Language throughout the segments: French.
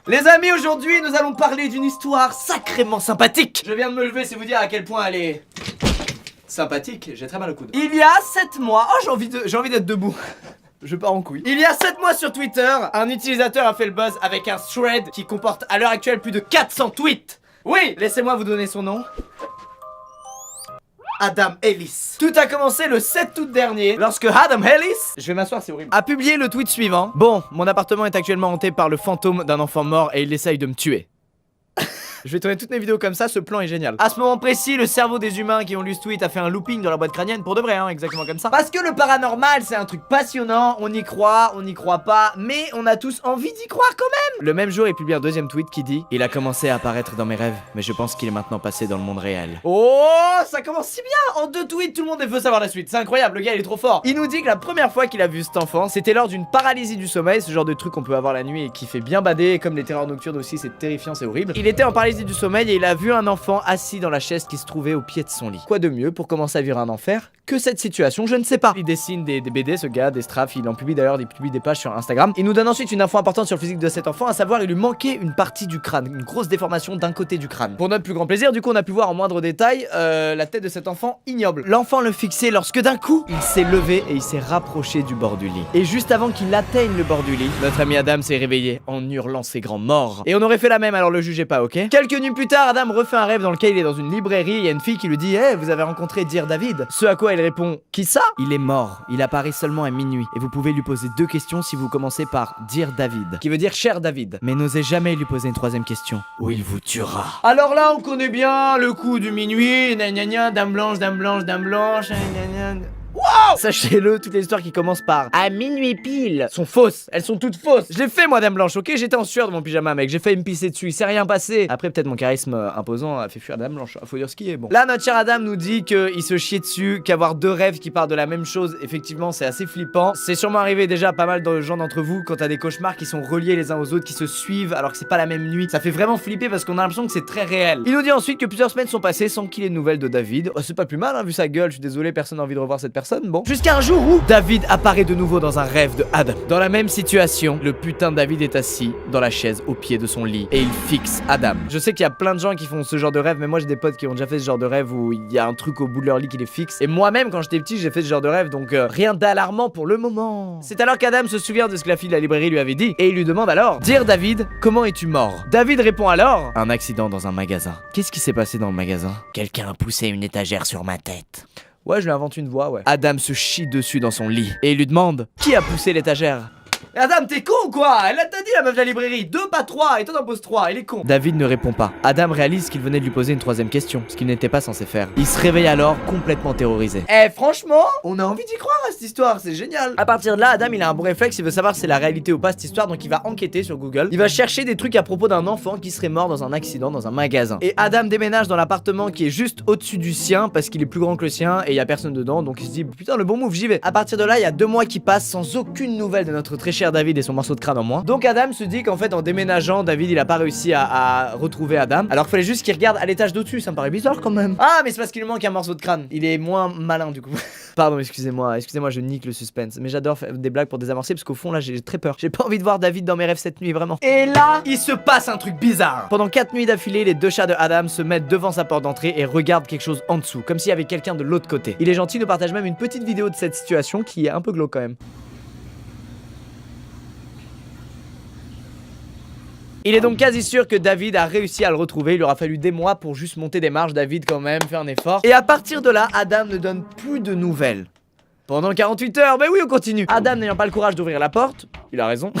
Les amis, aujourd'hui nous allons parler d'une histoire sacrément sympathique. Je viens de me lever, c'est vous dire à quel point elle est sympathique, j'ai très mal au coude. Il y a 7 mois, oh j'ai envie d'être debout. Je pars en couille. Il y a 7 mois sur Twitter, un utilisateur a fait le buzz avec un thread qui comporte à l'heure actuelle plus de 400 tweets. Oui, laissez-moi vous donner son nom. Adam Ellis. Tout a commencé le 7 août dernier lorsque Adam Ellis, je vais m'asseoir, c'est horrible, a publié le tweet suivant. Bon, mon appartement est actuellement hanté par le fantôme d'un enfant mort et il essaye de me tuer. Je vais tourner toutes mes vidéos comme ça, ce plan est génial. À ce moment précis, le cerveau des humains qui ont lu ce tweet a fait un looping dans la boîte crânienne, pour de vrai, hein, exactement comme ça. Parce que le paranormal, c'est un truc passionnant, on y croit pas, mais on a tous envie d'y croire quand même. Le même jour, il publie un deuxième tweet qui dit: il a commencé à apparaître dans mes rêves, mais je pense qu'il est maintenant passé dans le monde réel. Oh, ça commence si bien. En 2 tweets, tout le monde veut savoir la suite, c'est incroyable, le gars il est trop fort. Il nous dit que la première fois qu'il a vu cet enfant, c'était lors d'une paralysie du sommeil, ce genre de truc qu'on peut avoir la nuit et qui fait bien bader, comme les terreurs nocturnes aussi, c'est terrifiant, c'est horrible. Il était en paralysie du sommeil et il a vu un enfant assis dans la chaise qui se trouvait au pied de son lit. Quoi de mieux pour commencer à vivre un enfer que cette situation, je ne sais pas. Il dessine des BD, ce gars, des straps, il en publie d'ailleurs, il publie des pages sur Instagram. Il nous donne ensuite une info importante sur le physique de cet enfant, à savoir il lui manquait une partie du crâne, une grosse déformation d'un côté du crâne. Pour notre plus grand plaisir, du coup on a pu voir en moindre détail la tête de cet enfant ignoble. L'enfant le fixait lorsque d'un coup, il s'est levé et il s'est rapproché du bord du lit. Et juste avant qu'il atteigne le bord du lit, notre ami Adam s'est réveillé en hurlant ses grands morts. Et on aurait fait la même, alors le jugez pas, ok? Quelques nuits plus tard, Adam refait un rêve dans lequel il est dans une librairie, il y a une fille qui lui dit: hey, vous avez rencontré Dear David? Ce à quoi il répond: qui ça? Il est mort, il apparaît seulement à minuit et vous pouvez lui poser 2 questions si vous commencez par Dear David, qui veut dire cher David. Mais n'osez jamais lui poser une 3e question, ou il vous tuera. Alors là on connaît bien le coup du minuit, gna gna gna, dame blanche, dame blanche, dame blanche, gna gna gna. Wow! Sachez-le, toutes les histoires qui commencent par à minuit pile sont fausses, elles sont toutes fausses. Je l'ai fait moi, Dame Blanche, ok? J'étais en sueur de mon pyjama, mec, j'ai failli me pisser dessus, il s'est rien passé. Après peut-être mon charisme imposant a fait fuir Dame Blanche, faut dire ce qui est bon. Là notre cher Adam nous dit qu'il se chiait dessus, qu'avoir 2 rêves qui partent de la même chose, effectivement c'est assez flippant. C'est sûrement arrivé déjà à pas mal de gens d'entre vous quand t'as des cauchemars qui sont reliés les uns aux autres, qui se suivent alors que c'est pas la même nuit. Ça fait vraiment flipper parce qu'on a l'impression que c'est très réel. Il nous dit ensuite que plusieurs semaines sont passées sans qu'il ait de nouvelles de David. Oh, c'est pas plus mal, hein, vu sa gueule, je suis désolé, personne n'a envie de revoir cette personne. Bon. Jusqu'à un jour où David apparaît de nouveau dans un rêve de Adam. Dans la même situation, le putain de David est assis dans la chaise au pied de son lit et il fixe Adam. Je sais qu'il y a plein de gens qui font ce genre de rêve, mais moi j'ai des potes qui ont déjà fait ce genre de rêve où il y a un truc au bout de leur lit qui les fixe. Et moi-même quand j'étais petit j'ai fait ce genre de rêve, donc rien d'alarmant pour le moment. C'est alors qu'Adam se souvient de ce que la fille de la librairie lui avait dit et il lui demande alors: Dear David, comment es-tu mort? David répond alors: un accident dans un magasin. Qu'est-ce qui s'est passé dans le magasin? Quelqu'un a poussé une étagère sur ma tête. Ouais, je lui invente une voix, ouais. Adam se chie dessus dans son lit et il lui demande: qui a poussé l'étagère? Adam, t'es con ou quoi? Elle t'a dit la meuf de la librairie, 2 pas 3, et toi t'en poses 3, il est con. David ne répond pas. Adam réalise qu'il venait de lui poser une 3e question, ce qu'il n'était pas censé faire. Il se réveille alors complètement terrorisé. Eh franchement, on a envie d'y croire à cette histoire, c'est génial. À partir de là, Adam il a un bon réflexe, il veut savoir si c'est la réalité ou pas cette histoire, donc il va enquêter sur Google. Il va chercher des trucs à propos d'un enfant qui serait mort dans un accident dans un magasin. Et Adam déménage dans l'appartement qui est juste au-dessus du sien parce qu'il est plus grand que le sien et il y a personne dedans, donc il se dit putain le bon move, j'y vais. À partir de là, il y a 2 mois qui passent sans aucune nouvelle de notre très cher David et son morceau de crâne en moins. Donc Adam se dit qu'en fait en déménageant, David il a pas réussi à retrouver Adam. Alors qu'il fallait juste qu'il regarde à l'étage d'au-dessus, ça me paraît bizarre quand même. Ah mais c'est parce qu'il lui manque un morceau de crâne. Il est moins malin du coup. Pardon, excusez-moi, je nique le suspense. Mais j'adore faire des blagues pour désamorcer parce qu'au fond là j'ai très peur. J'ai pas envie de voir David dans mes rêves cette nuit vraiment. Et là, il se passe un truc bizarre. Pendant 4 nuits d'affilée, les 2 chats de Adam se mettent devant sa porte d'entrée et regardent quelque chose en dessous, comme s'il y avait quelqu'un de l'autre côté. Il est gentil, nous partage même une petite vidéo de cette situation qui est un peu glauque quand même. Il est donc quasi sûr que David a réussi à le retrouver. Il lui aura fallu des mois pour juste monter des marches. David quand même fait un effort. Et à partir de là, Adam ne donne plus de nouvelles pendant 48 heures. Mais oui, on continue. Adam n'ayant pas le courage d'ouvrir la porte, il a raison.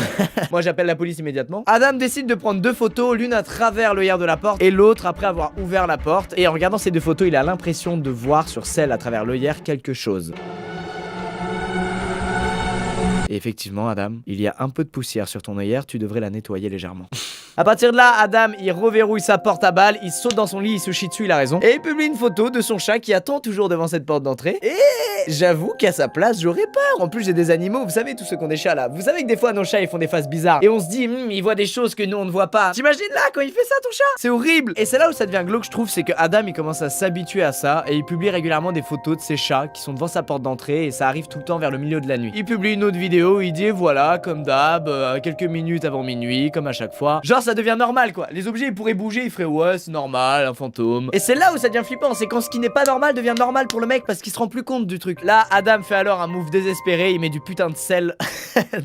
Moi j'appelle la police immédiatement. Adam décide de prendre 2 photos, l'une à travers l'œillère de la porte et l'autre après avoir ouvert la porte. Et en regardant ces 2 photos, il a l'impression de voir sur celle à travers l'œillère quelque chose. Et effectivement, Adam, il y a un peu de poussière sur ton œillère, tu devrais la nettoyer légèrement. À partir de là, Adam, il reverrouille sa porte à balles, il saute dans son lit, il se chie dessus, il a raison. Et il publie une photo de son chat qui attend toujours devant cette porte d'entrée. Et j'avoue qu'à sa place, j'aurais peur. En plus, j'ai des animaux, vous savez, tous ceux qui ont des chats là. Vous savez que des fois, nos chats, ils font des faces bizarres. Et on se dit, ils voient des choses que nous, on ne voit pas. T'imagines là, quand il fait ça, ton chat? C'est horrible. Et c'est là où ça devient glauque, je trouve, c'est que Adam, il commence à s'habituer à ça. Et il publie régulièrement des photos de ses chats qui sont devant sa porte d'entrée. Et ça arrive tout le temps vers le milieu de la nuit. Il publie une autre vidéo, il dit, voilà, comme d'hab, quelques minutes avant minuit, comme à chaque fois. Genre, ça devient normal, quoi. Les objets, ils pourraient bouger, il ferait, ouais, c'est normal, un fantôme. Et c'est là où ça devient flippant, c'est quand ce qui n'est pas normal devient normal pour le mec parce qu'il se rend plus compte du truc. Là, Adam fait alors un move désespéré, il met du putain de sel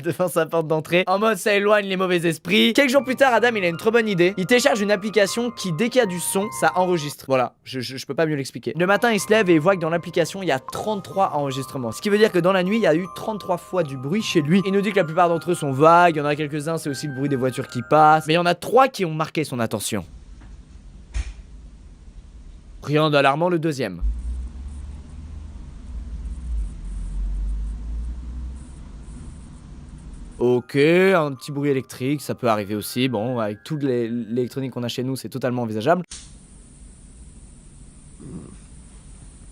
devant sa porte d'entrée, en mode ça éloigne les mauvais esprits. Quelques jours plus tard, Adam, il a une trop bonne idée. Il télécharge une application qui, dès qu'il y a du son, ça enregistre. Voilà, je peux pas mieux l'expliquer. Le matin, il se lève et il voit que dans l'application, il y a 33 enregistrements. Ce qui veut dire que dans la nuit, il y a eu 33 fois du bruit chez lui. Il nous dit que la plupart d'entre eux sont vagues, il y en a quelques-uns, c'est aussi le bruit des voitures qui passent. Mais il y en a 3 qui ont marqué son attention. Rien d'alarmant le deuxième. Ok, un petit bruit électrique, ça peut arriver aussi. Bon, avec toute l'électronique qu'on a chez nous, c'est totalement envisageable.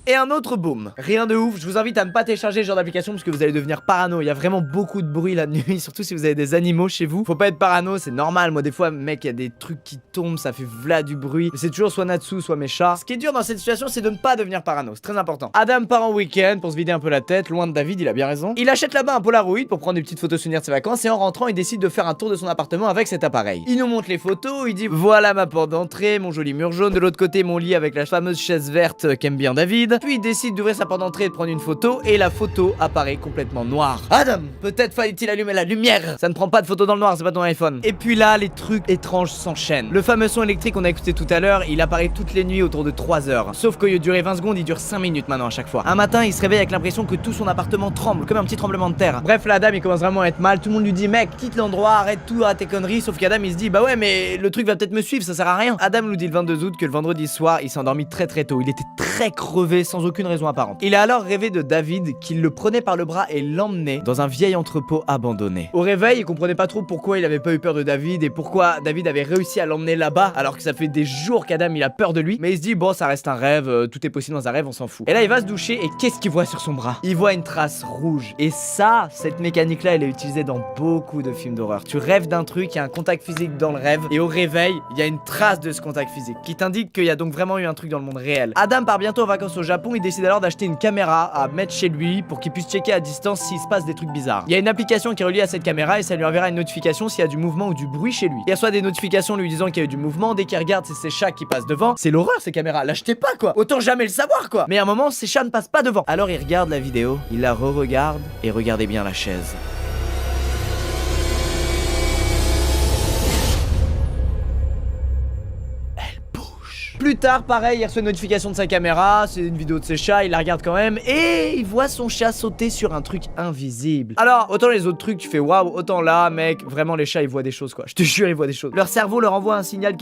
Et un autre boom. Rien de ouf, je vous invite à ne pas télécharger ce genre d'application parce que vous allez devenir parano. Il y a vraiment beaucoup de bruit la nuit, surtout si vous avez des animaux chez vous. Faut pas être parano, c'est normal. Moi, des fois, mec, il y a des trucs qui tombent, ça fait v'là du bruit. Mais c'est toujours soit Natsu, soit mes chats. Ce qui est dur dans cette situation, c'est de ne pas devenir parano. C'est très important. Adam part en week-end pour se vider un peu la tête, loin de David, il a bien raison. Il achète là-bas un Polaroid pour prendre des petites photos souvenirs de ses vacances et en rentrant, il décide de faire un tour de son appartement avec cet appareil. Il nous montre les photos, il dit voilà ma porte d'entrée, mon joli mur jaune, de l'autre côté mon lit avec la fameuse chaise verte qu'aime bien David. Puis il décide d'ouvrir sa porte d'entrée et de prendre une photo et la photo apparaît complètement noire. Adam, peut-être fallait-il allumer la lumière. Ça ne prend pas de photo dans le noir, c'est pas ton iPhone. Et puis là, les trucs étranges s'enchaînent. Le fameux son électrique qu'on a écouté tout à l'heure, il apparaît toutes les nuits autour de 3 heures. Sauf qu'au lieu de durer 20 secondes, il dure 5 minutes maintenant à chaque fois. Un matin, il se réveille avec l'impression que tout son appartement tremble, comme un petit tremblement de terre. Bref, là, Adam, il commence vraiment à être mal. Tout le monde lui dit, mec, quitte l'endroit, arrête tout, arrête tes conneries. Sauf qu'Adam, il se dit, bah ouais, mais le truc va peut-être me suivre, ça sert à rien. Adam nous dit le 22 août que le vendredi soir, il s'est endormi très tôt. Il était très crevé, sans aucune raison apparente. Il a alors rêvé de David qui le prenait par le bras et l'emmenait dans un vieil entrepôt abandonné. Au réveil, il comprenait pas trop pourquoi il avait pas eu peur de David et pourquoi David avait réussi à l'emmener là-bas alors que ça fait des jours qu'Adam il a peur de lui. Mais il se dit bon, ça reste un rêve, tout est possible dans un rêve, on s'en fout. Et là il va se doucher et qu'est-ce qu'il voit sur son bras? Il voit une trace rouge. Et ça, cette mécanique là, elle est utilisée dans beaucoup de films d'horreur. Tu rêves d'un truc, il y a un contact physique dans le rêve et au réveil, il y a une trace de ce contact physique qui t'indique qu'il y a donc vraiment eu un truc dans le monde réel. Adam part bientôt en vacances au Japon, il décide alors d'acheter une caméra à mettre chez lui pour qu'il puisse checker à distance s'il se passe des trucs bizarres. Il y a une application qui est reliée à cette caméra et ça lui enverra une notification s'il y a du mouvement ou du bruit chez lui. Il reçoit des notifications lui disant qu'il y a eu du mouvement, dès qu'il regarde c'est ses chats qui passent devant. C'est l'horreur ces caméras, l'achetez pas quoi. Autant jamais le savoir quoi. Mais à un moment ses chats ne passent pas devant. Alors il regarde la vidéo, il la re-regarde et regardez bien la chaise. Plus tard, pareil, il reçoit une notification de sa caméra, c'est une vidéo de ses chats, il la regarde quand même, et il voit son chat sauter sur un truc invisible. Alors, autant les autres trucs, tu fais waouh, autant là, mec, vraiment les chats, ils voient des choses quoi. Je te jure, ils voient des choses. Leur cerveau leur envoie un signal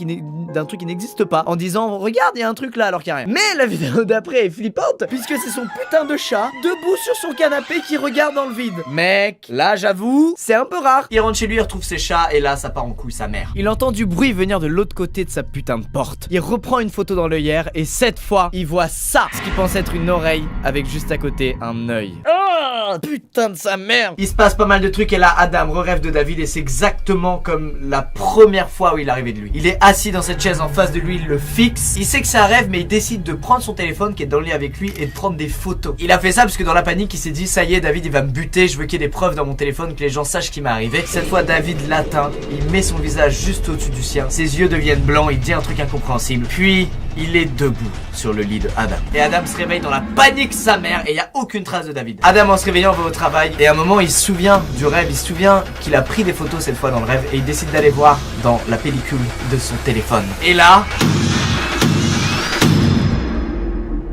d'un truc qui n'existe pas, en disant, regarde, il y a un truc là alors qu'il n'y a rien. Mais la vidéo d'après est flippante, puisque c'est son putain de chat, debout sur son canapé, qui regarde dans le vide. Mec, là, j'avoue, c'est un peu rare. Il rentre chez lui, il retrouve ses chats, et là, ça part en couille sa mère. Il entend du bruit venir de l'autre côté de sa putain de porte. Il reprend une photo dans l'œillère et cette fois il voit ça, ce qui pense être une oreille avec juste à côté un œil. Oh putain de sa mère. Il se passe pas mal de trucs et là Adam rêve de David et c'est exactement comme la première fois où il est arrivé de lui. Il est assis dans cette chaise en face de lui, il le fixe. Il sait que c'est un rêve mais il décide de prendre son téléphone qui est dans le lit avec lui et de prendre des photos. Il a fait ça parce que dans la panique il s'est dit ça y est David il va me buter, je veux qu'il y ait des preuves dans mon téléphone que les gens sachent ce qui m'est arrivé. Cette fois David l'atteint, il met son visage juste au-dessus du sien, ses yeux deviennent blancs, il dit un truc incompréhensible. Puis il est debout sur le lit de Adam. Et Adam se réveille dans la panique sa mère et il n'y a aucune trace de David. Adam en se réveillant va au travail et à un moment il se souvient du rêve, il se souvient qu'il a pris des photos cette fois dans le rêve et il décide d'aller voir dans la pellicule de son téléphone. Et là...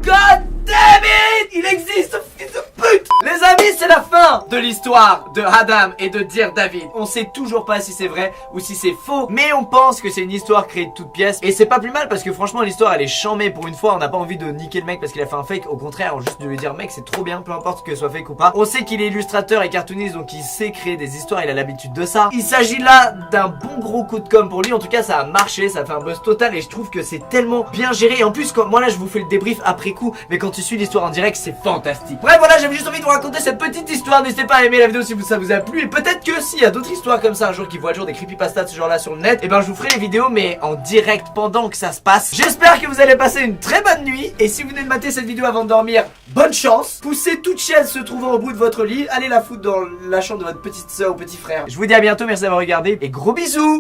God damn it! Il existe, fils de pute! Les amis, c'est la fin de l'histoire de Adam et de Dear David. On sait toujours pas si c'est vrai ou si c'est faux, mais on pense que c'est une histoire créée de toutes pièces. Et c'est pas plus mal parce que franchement l'histoire elle est chambée. Pour une fois on n'a pas envie de niquer le mec parce qu'il a fait un fake. Au contraire, juste de lui dire mec c'est trop bien, peu importe que ce soit fake ou pas. On sait qu'il est illustrateur et cartooniste, donc il sait créer des histoires, il a l'habitude de ça. Il s'agit là d'un bon gros coup de com pour lui. En tout cas ça a marché, ça fait un buzz total et je trouve que c'est tellement bien géré. Et en plus quand moi là je vous fais le débrief après coup, mais quand tu suis l'histoire en direct c'est fantastique. Bref voilà, j'avais juste envie de vous raconter cette petite histoire. N'hésitez pas à aimer la vidéo si ça vous a plu. Et peut-être que s'il y a d'autres histoires comme ça un jour qui voient le jour, des creepypastas de ce genre là sur le net, et ben je vous ferai les vidéos mais en direct pendant que ça se passe. J'espère que vous allez passer une très bonne nuit. Et si vous venez de mater cette vidéo avant de dormir, bonne chance. Poussez toute chaise se trouvant au bout de votre lit, allez la foutre dans la chambre de votre petite soeur ou petit frère. Je vous dis à bientôt, merci d'avoir regardé et gros bisous.